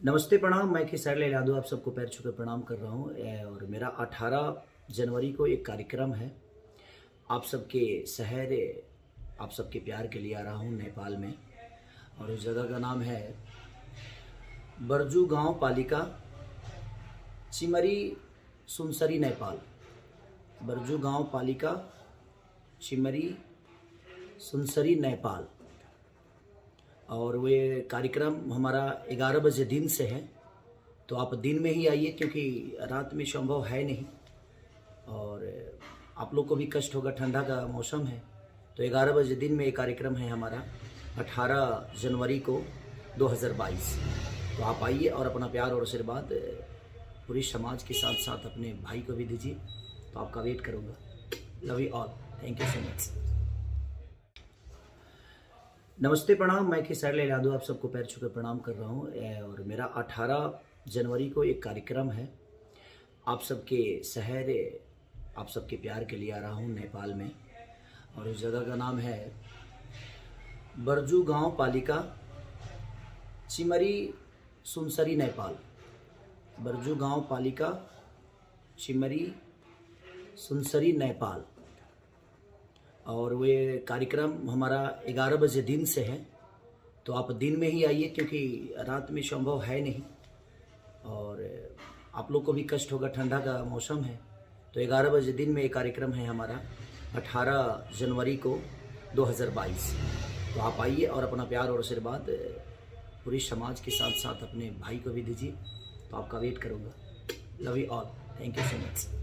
नमस्ते प्रणाम। मैं खेसारी लाल यादव आप सबको पैर छू कर प्रणाम कर रहा हूँ। और मेरा 18 जनवरी को एक कार्यक्रम है। आप सबके शहर, आप सबके प्यार के लिए आ रहा हूँ नेपाल में। और उस जगह का नाम है बरजू गांव पालिका चिमरी सुनसरी नेपाल। बरजू गांव पालिका चिमरी सुनसरी नेपाल। और वे कार्यक्रम हमारा 11 बजे दिन से है, तो आप दिन में ही आइए क्योंकि रात में संभव है नहीं और आप लोग को भी कष्ट होगा, ठंडा का मौसम है। तो 11 बजे दिन में एक कार्यक्रम है हमारा 18 जनवरी को 2022। तो आप आइए और अपना प्यार और आशीर्वाद पूरी समाज के साथ साथ अपने भाई को भी दीजिए। तो आपका वेट करूँगा। Love you all, thank you so much. नमस्ते प्रणाम। मैं खेसारी लाल यादव आप सबको पैर छू कर प्रणाम कर रहा हूँ। और मेरा 18 जनवरी को एक कार्यक्रम है। आप सबके शहर, आप सबके प्यार के लिए आ रहा हूँ नेपाल में। और उस जगह का नाम है बरजू गांव पालिका चिमरी सुनसरी नेपाल। बरजू गांव पालिका चिमरी सुनसरी नेपाल। और वे कार्यक्रम हमारा 11 बजे दिन से है, तो आप दिन में ही आइए क्योंकि रात में संभव है नहीं और आप लोग को भी कष्ट होगा, ठंडा का मौसम है। तो 11 बजे दिन में एक कार्यक्रम है हमारा 18 जनवरी को 2022। तो आप आइए और अपना प्यार और आशीर्वाद पूरी समाज के साथ साथ अपने भाई को भी दीजिए। तो आपका वेट करूँगा। Love you all, thank you so much.